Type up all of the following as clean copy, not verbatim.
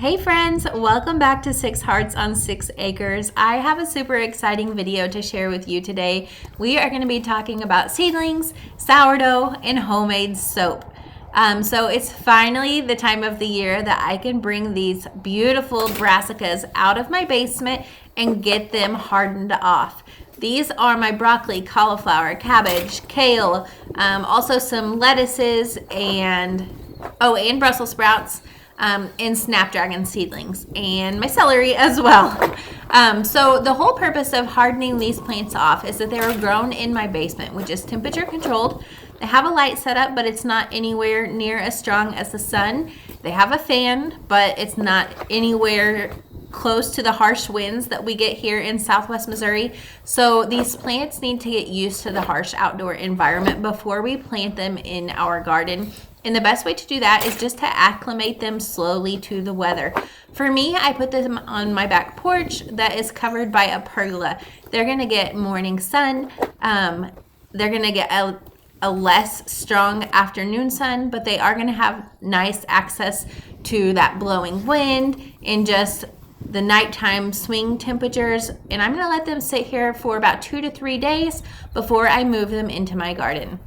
Hey friends, welcome back to 6 Hearts on 6 Acres. I have a super exciting video to share with you today. We are going to be talking about seedlings, sourdough, and homemade soap. So it's finally the time of the year that I can bring these beautiful brassicas out of my basement and get them hardened off. These are my broccoli, cauliflower, cabbage, kale, also some lettuces and Brussels sprouts. And snapdragon seedlings and my celery as well. So the whole purpose of hardening these plants off is that they were grown in my basement, which is temperature controlled. They have a light setup, but it's not anywhere near as strong as the sun. They have a fan, but it's not anywhere close to the harsh winds that we get here in Southwest Missouri. So these plants need to get used to the harsh outdoor environment before we plant them in our garden. And the best way to do that is just to acclimate them slowly to the weather. For me, I put them on my back porch that is covered by a pergola. They're gonna get morning sun. They're gonna get a less strong afternoon sun, but they are gonna have nice access to that blowing wind and just the nighttime swing temperatures. And I'm gonna let them sit here for about 2 to 3 days before I move them into my garden.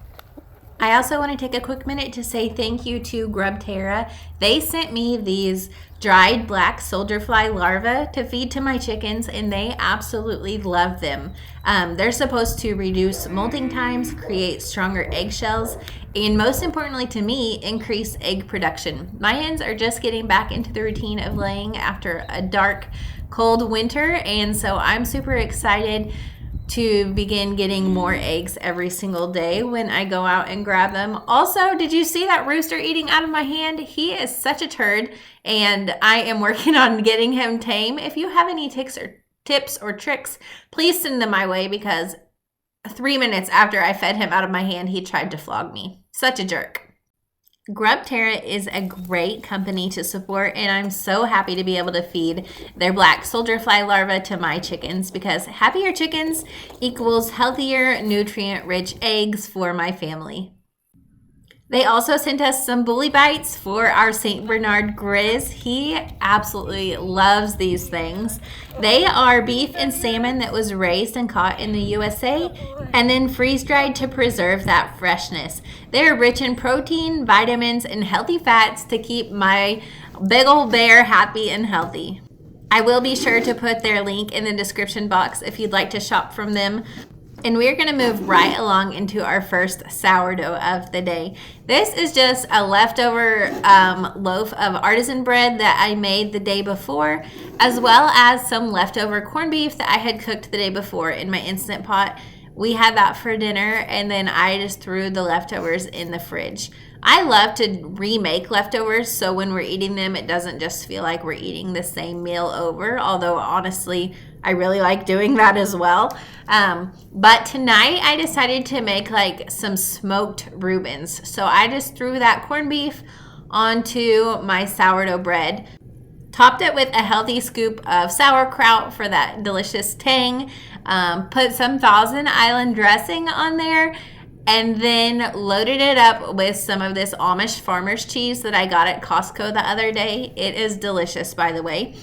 I also want to take a quick minute to say thank you to Grub Terra. They sent me these dried black soldier fly larvae to feed to my chickens, and they absolutely love them. They're supposed to reduce molting times, create stronger eggshells, and most importantly to me, increase egg production. My hens are just getting back into the routine of laying after a dark, cold winter, and so I'm super excited to begin getting more eggs every single day when I go out and grab them. Also, did you see that rooster eating out of my hand? He is such a turd, and I am working on getting him tame. If you have any tips or tricks, please send them my way, because 3 minutes after I fed him out of my hand, he tried to flog me. Such a jerk. Grub Terra is a great company to support, and I'm so happy to be able to feed their black soldier fly larvae to my chickens, because happier chickens equals healthier, nutrient-rich eggs for my family. They also sent us some bully bites for our St. Bernard Grizz. He absolutely loves these things. They are beef and salmon that was raised and caught in the USA and then freeze-dried to preserve that freshness. They're rich in protein, vitamins, and healthy fats to keep my big old bear happy and healthy. I will be sure to put their link in the description box if you'd like to shop from them. And we're going to move right along into our first sourdough of the day. This is just a leftover loaf of artisan bread that I made the day before, as well as some leftover corned beef that I had cooked the day before in my Instant Pot. We had that for dinner, and then I just threw the leftovers in the fridge. I love to remake leftovers, so when we're eating them, it doesn't just feel like we're eating the same meal over, although honestly, I really like doing that as well. But tonight, I decided to make like some smoked Reubens. So I just threw that corned beef onto my sourdough bread, topped it with a healthy scoop of sauerkraut for that delicious tang, put some Thousand Island dressing on there, and then loaded it up with some of this Amish farmer's cheese that I got at Costco the other day. It is delicious, by the way.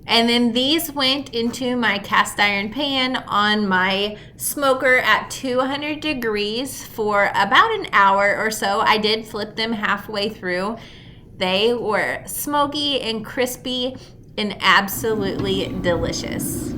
And then these went into my cast iron pan on my smoker at 200 degrees for about an hour or so. I did flip them halfway through. They were smoky and crispy and absolutely delicious.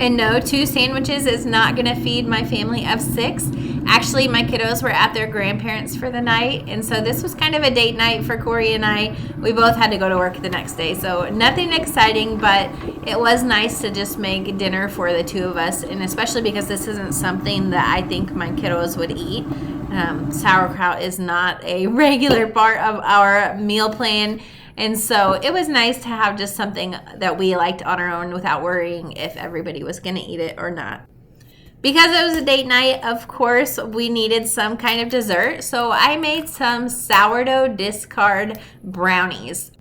And no, 2 sandwiches is not going to feed my family of 6. Actually, my kiddos were at their grandparents' for the night, and so this was kind of a date night for Corey and I. We both had to go to work the next day, so nothing exciting, but it was nice to just make dinner for the 2 of us, and especially because this isn't something that I think my kiddos would eat. Sauerkraut is not a regular part of our meal plan. And so it was nice to have just something that we liked on our own without worrying if everybody was going to eat it or not. Because it was a date night, of course, we needed some kind of dessert. So I made some sourdough discard brownies.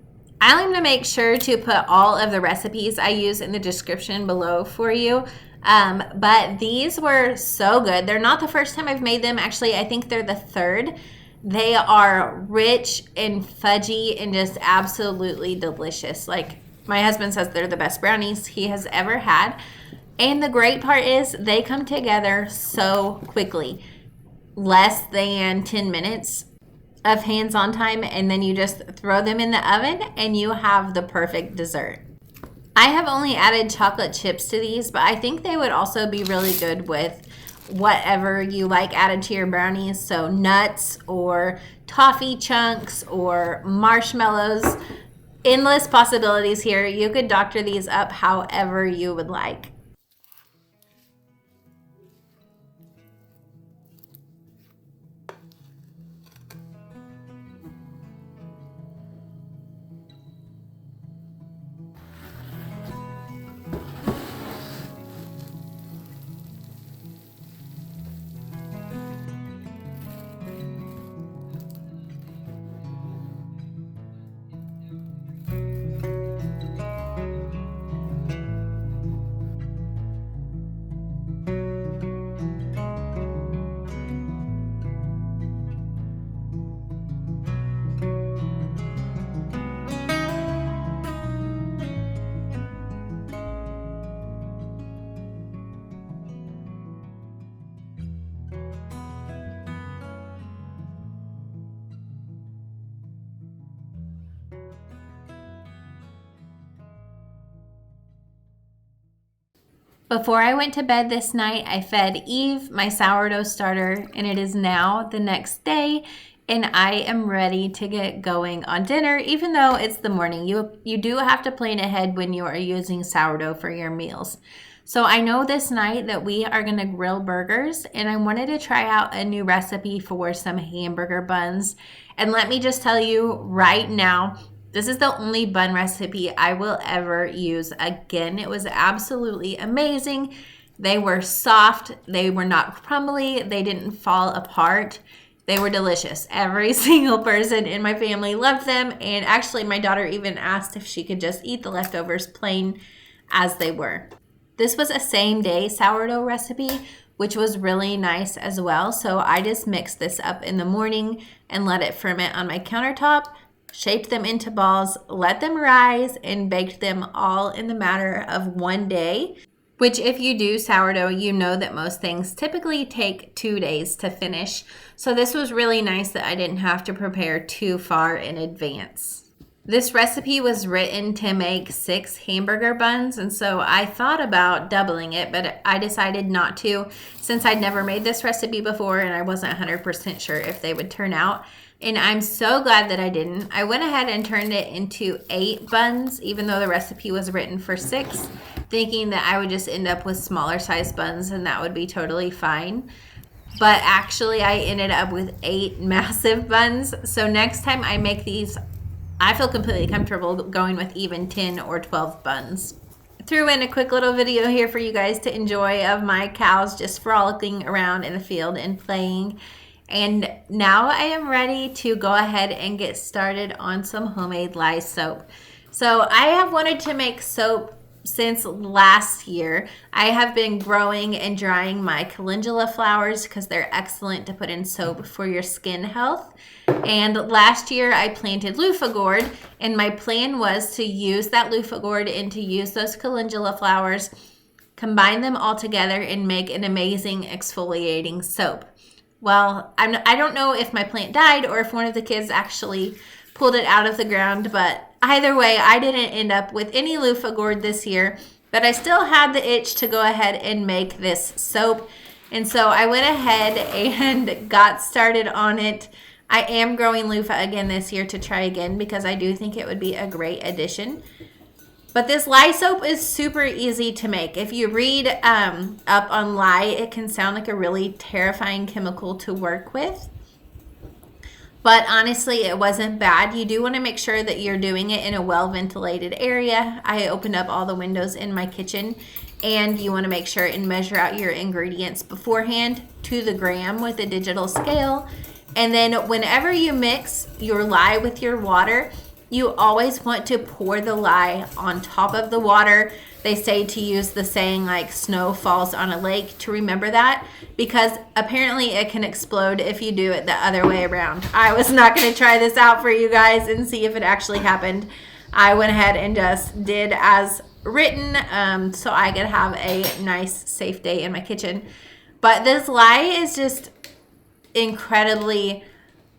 I'm going to make sure to put all of the recipes I use in the description below for you. But these were so good. They're not the first time I've made them. Actually, I think they're the third. They are rich and fudgy and just absolutely delicious. Like, my husband says they're the best brownies he has ever had. And the great part is they come together so quickly. Less than 10 minutes of hands-on time, and then you just throw them in the oven and you have the perfect dessert. I have only added chocolate chips to these, but I think they would also be really good with whatever you like added to your brownies. So nuts or toffee chunks or marshmallows. Endless possibilities here. You could doctor these up however you would like. Before I went to bed this night, I fed Eve my sourdough starter, and it is now the next day, and I am ready to get going on dinner, even though it's the morning. You do have to plan ahead when you are using sourdough for your meals. So I know this night that we are going to grill burgers, and I wanted to try out a new recipe for some hamburger buns. And let me just tell you right now, this is the only bun recipe I will ever use again. It was absolutely amazing. They were soft. They were not crumbly. They didn't fall apart. They were delicious. Every single person in my family loved them. And actually, my daughter even asked if she could just eat the leftovers plain as they were. This was a same day sourdough recipe, which was really nice as well. So I just mixed this up in the morning and let it ferment on my countertop. Shaped them into balls, let them rise, and baked them all in the matter of one day, which if you do sourdough, you know that most things typically take 2 days to finish. So this was really nice that I didn't have to prepare too far in advance. This recipe was written to make 6 hamburger buns, and so I thought about doubling it, but I decided not to since I'd never made this recipe before and I wasn't 100% sure if they would turn out. And I'm so glad that I didn't. I went ahead and turned it into 8 buns, even though the recipe was written for 6, thinking that I would just end up with smaller size buns and that would be totally fine. But actually, I ended up with 8 massive buns. So next time I make these, I feel completely comfortable going with even 10 or 12 buns. Threw in a quick little video here for you guys to enjoy of my cows just frolicking around in the field and playing. And now I am ready to go ahead and get started on some homemade lye soap. So I have wanted to make soap since last year. I have been growing and drying my calendula flowers because they're excellent to put in soap for your skin health. And last year I planted loofah gourd, and my plan was to use that loofah gourd and to use those calendula flowers, combine them all together, and make an amazing exfoliating soap. Well, I don't know if my plant died or if one of the kids actually pulled it out of the ground, but either way, I didn't end up with any loofah gourd this year, but I still had the itch to go ahead and make this soap. And so I went ahead and got started on it. I am growing loofah again this year to try again because I do think it would be a great addition. But this lye soap is super easy to make. If you read up on lye, it can sound like a really terrifying chemical to work with. But honestly, it wasn't bad. You do want to make sure that you're doing it in a well-ventilated area. I opened up all the windows in my kitchen, and you want to make sure and measure out your ingredients beforehand to the gram with a digital scale. And then whenever you mix your lye with your water, You always want to pour the lye on top of the water. They say to use the saying like snow falls on a lake, to remember that, because apparently it can explode if you do it the other way around. I was not going to try this out for you guys and see if it actually happened. I went ahead and just did as written, so I could have a nice, safe day in my kitchen. But this lye is just incredibly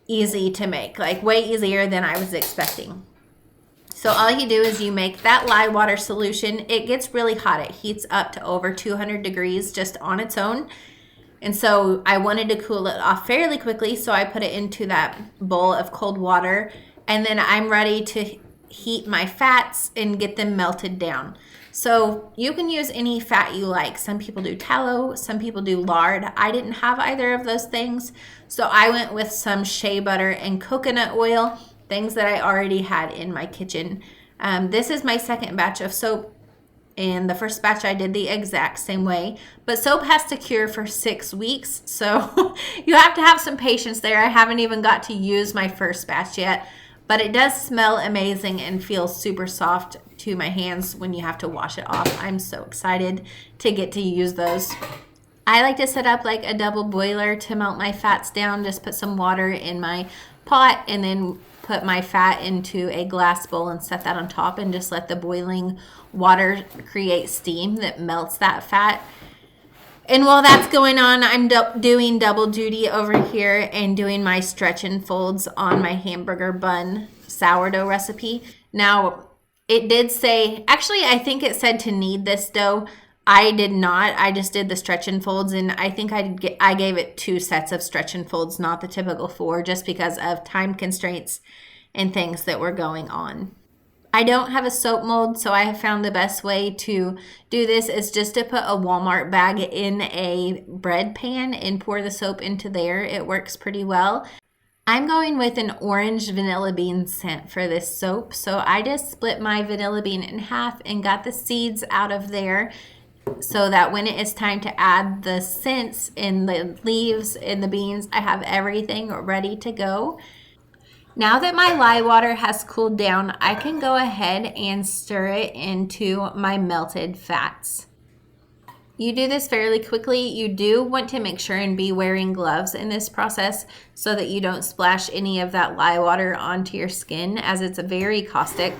easy to make, like way easier than I was expecting. So all you do is you make that lye water solution. It gets really hot. It heats up to over 200 degrees just on its own. And so I wanted to cool it off fairly quickly, so I put it into that bowl of cold water. And then I'm ready to heat my fats and get them melted down. So you can use any fat you like. Some people do tallow, some people do lard. I didn't have either of those things, so I went with some shea butter and coconut oil, things that I already had in my kitchen. This is my second batch of soap, and the first batch I did the exact same way. But soap has to cure for 6 weeks, so you have to have some patience there. I haven't even got to use my first batch yet, but it does smell amazing and feel super soft to my hands when you have to wash it off. I'm so excited to get to use those. I like to set up like a double boiler to melt my fats down. Just put some water in my pot and then put my fat into a glass bowl and set that on top and just let the boiling water create steam that melts that fat. And while that's going on, I'm doing double duty over here and doing my stretch and folds on my hamburger bun sourdough recipe. Now, it did say, actually, I think it said to knead this dough. I did not. I just did the stretch and folds, and I think I gave it 2 sets of stretch and folds, not the typical 4, just because of time constraints and things that were going on. I don't have a soap mold, so I have found the best way to do this is just to put a Walmart bag in a bread pan and pour the soap into there. It works pretty well. I'm going with an orange vanilla bean scent for this soap, so I just split my vanilla bean in half and got the seeds out of there so that when it is time to add the scents in the leaves and the beans, I have everything ready to go. Now that my lye water has cooled down, I can go ahead and stir it into my melted fats. You do this fairly quickly. You do want to make sure and be wearing gloves in this process so that you don't splash any of that lye water onto your skin, as it's very caustic.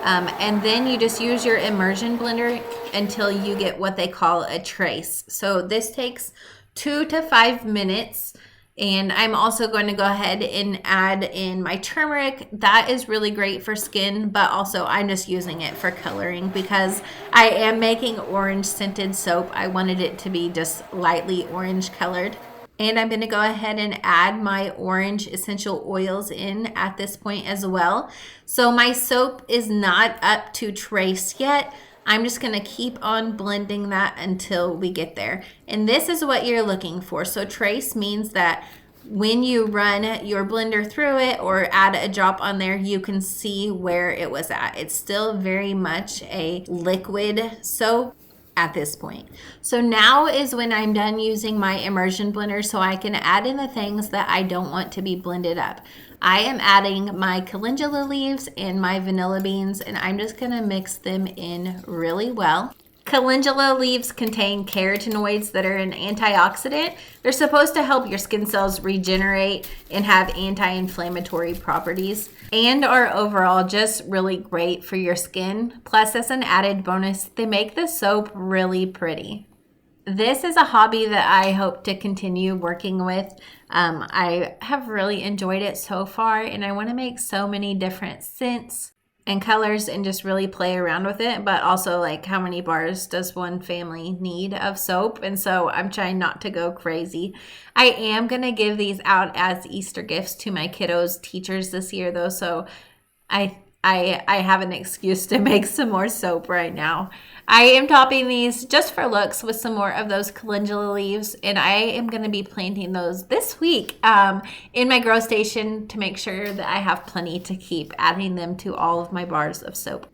And then you just use your immersion blender until you get what they call a trace. So this takes 2 to 5 minutes. And I'm also going to go ahead and add in my turmeric. That is really great for skin, but also I'm just using it for coloring because I am making orange scented soap. I wanted it to be just lightly orange colored. And I'm going to go ahead and add my orange essential oils in at this point as well. So my soap is not up to trace yet. I'm just going to keep on blending that until we get there. And this is what you're looking for. So trace means that when you run your blender through it or add a drop on there, you can see where it was at. It's still very much a liquid soap at this point. So now is when I'm done using my immersion blender so I can add in the things that I don't want to be blended up. I am adding my calendula leaves and my vanilla beans, and I'm just going to mix them in really well. Calendula leaves contain carotenoids that are an antioxidant. They're supposed to help your skin cells regenerate and have anti-inflammatory properties, and are overall just really great for your skin. Plus, as an added bonus, they make the soap really pretty. This is a hobby that I hope to continue working with. I have really enjoyed it so far, and I want to make so many different scents and colors and just really play around with it, but also like how many bars does one family need of soap? And so I'm trying not to go crazy. I am going to give these out as Easter gifts to my kiddos' teachers this year though, so I have an excuse to make some more soap right now. I am topping these just for looks with some more of those calendula leaves, and I am going to be planting those this week in my grow station to make sure that I have plenty to keep adding them to all of my bars of soap.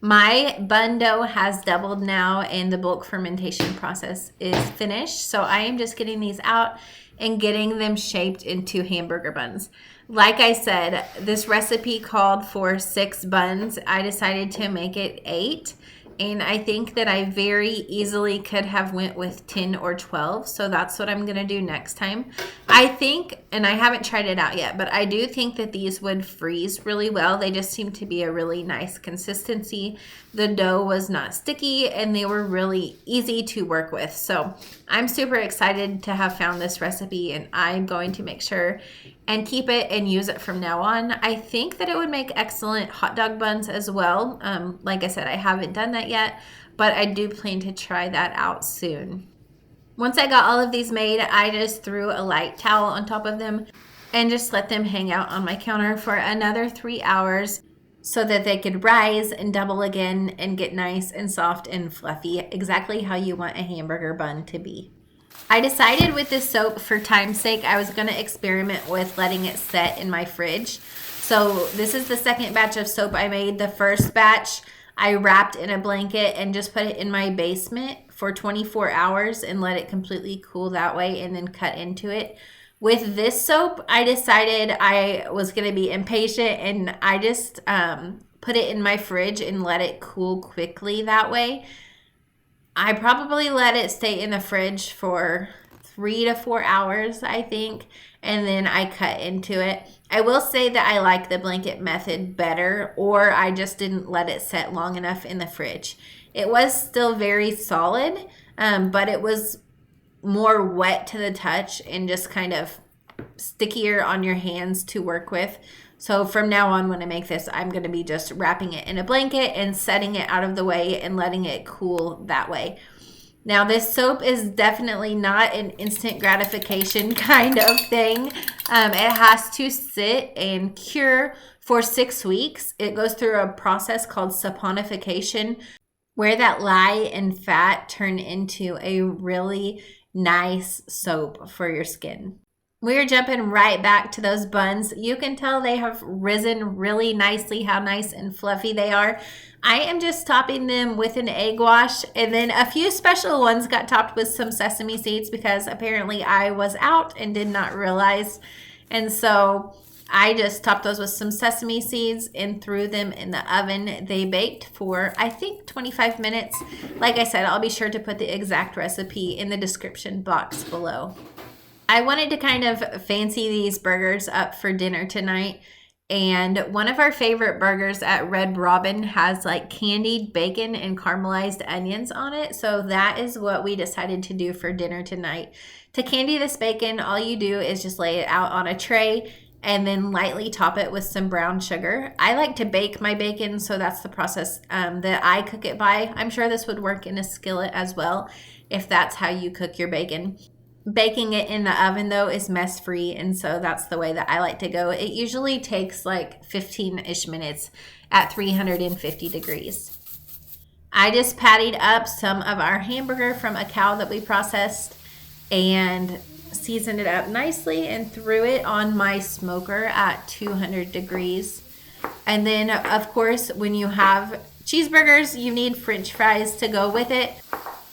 My bun dough has doubled now, and the bulk fermentation process is finished, so I am just getting these out and getting them shaped into hamburger buns. Like I said, this recipe called for 6 buns. I decided to make it 8. And I think that I very easily could have went with 10 or 12. So that's what I'm going to do next time. I think, and I haven't tried it out yet, but I do think that these would freeze really well. They just seem to be a really nice consistency. The dough was not sticky and they were really easy to work with. So I'm super excited to have found this recipe, and I'm going to make sure and keep it and use it from now on. I think that it would make excellent hot dog buns as well. Like I said, I haven't done that yet, but I do plan to try that out soon. Once I got all of these made, I just threw a light towel on top of them and just let them hang out on my counter for another 3 hours so that they could rise and double again and get nice and soft and fluffy, exactly how you want a hamburger bun to be. I decided with this soap, for time's sake, I was going to experiment with letting it set in my fridge. So this is the second batch of soap I made. The first batch I wrapped in a blanket and just put it in my basement for 24 hours and let it completely cool that way, and then cut into it. With this soap, I decided I was going to be impatient, and I just put it in my fridge and let it cool quickly that way. I probably let it stay in the fridge for 3 to 4 hours, I think, and then I cut into it. I will say that I like the blanket method better, or I just didn't let it set long enough in the fridge. It was still very solid, but it was more wet to the touch and just kind of stickier on your hands to work with. So from now on, when I make this, I'm going to be just wrapping it in a blanket and setting it out of the way and letting it cool that way. Now, this soap is definitely not an instant gratification kind of thing. It has to sit and cure for 6 weeks. It goes through a process called saponification, where that lye and fat turn into a really nice soap for your skin. We're jumping right back to those buns. You can tell they have risen really nicely, how nice and fluffy they are. I am just topping them with an egg wash, and then a few special ones got topped with some sesame seeds because apparently I was out and did not realize. And so I just topped those with some sesame seeds and threw them in the oven. They baked for, I think, 25 minutes. Like I said, I'll be sure to put the exact recipe in the description box below. I wanted to kind of fancy these burgers up for dinner tonight, and one of our favorite burgers at Red Robin has like candied bacon and caramelized onions on it, so that is what we decided to do for dinner tonight. To candy this bacon, all you do is just lay it out on a tray and then lightly top it with some brown sugar. I like to bake my bacon, so that's the process that I cook it by. I'm sure this would work in a skillet as well if that's how you cook your bacon. Baking it in the oven, though, is mess-free, and so that's the way that I like to go. It usually takes like 15-ish minutes at 350 degrees. I just patted up some of our hamburger from a cow that we processed and seasoned it up nicely and threw it on my smoker at 200 degrees. And then, of course, when you have cheeseburgers, you need French fries to go with it.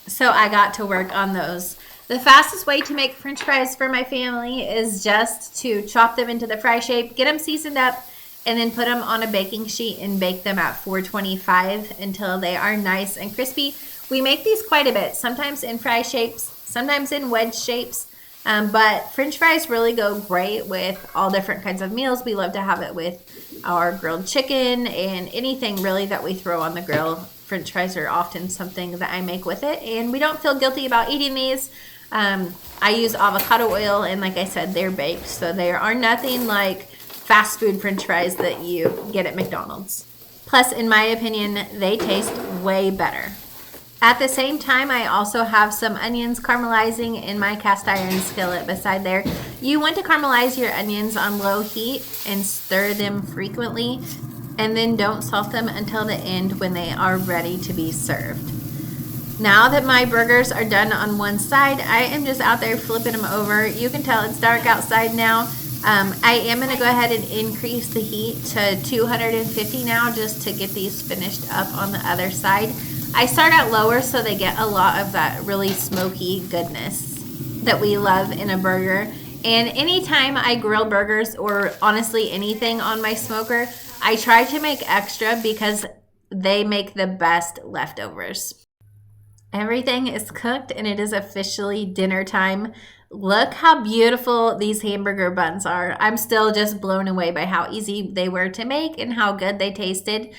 So I got to work on those. The fastest way to make French fries for my family is just to chop them into the fry shape, get them seasoned up, and then put them on a baking sheet and bake them at 425 until they are nice and crispy. We make these quite a bit, sometimes in fry shapes, sometimes in wedge shapes, but French fries really go great with all different kinds of meals. We love to have it with our grilled chicken and anything really that we throw on the grill. French fries are often something that I make with it, and we don't feel guilty about eating these. I use avocado oil, and like I said, they're baked, so they are nothing like fast food French fries that you get at McDonald's. Plus, in my opinion, they taste way better. At the same time, I also have some onions caramelizing in my cast iron skillet beside there. You want to caramelize your onions on low heat and stir them frequently, and then don't salt them until the end when they are ready to be served. Now that my burgers are done on one side, I am just out there flipping them over. You can tell it's dark outside now. I am going to go ahead and increase the heat to 250 now just to get these finished up on the other side. I start out lower so they get a lot of that really smoky goodness that we love in a burger. And anytime I grill burgers or honestly anything on my smoker, I try to make extra because they make the best leftovers. Everything is cooked and it is officially dinner time. Look how beautiful these hamburger buns are. I'm still just blown away by how easy they were to make and how good they tasted.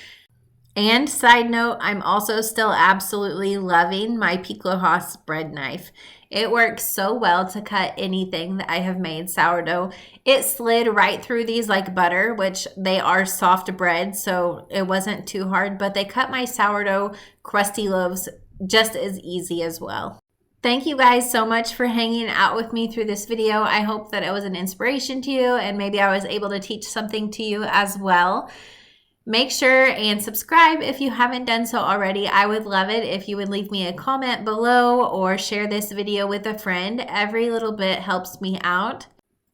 And side note, I'm also still absolutely loving my Pico Haas bread knife. It works so well to cut anything that I have made sourdough. It slid right through these like butter, which they are soft bread, so it wasn't too hard, but they cut my sourdough crusty loaves just as easy as well. Thank you guys so much for hanging out with me through this video. I hope that it was an inspiration to you and maybe I was able to teach something to you as well. Make sure and subscribe if you haven't done so already. I would love it if you would leave me a comment below or share this video with a friend. Every little bit helps me out.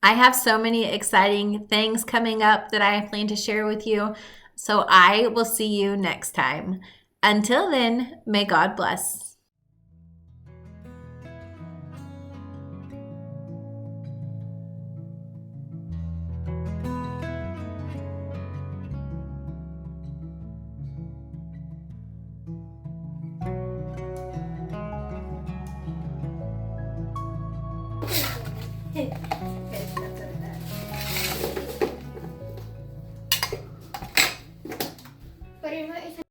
I have so many exciting things coming up that I plan to share with you. So I will see you next time. Until then, may God bless.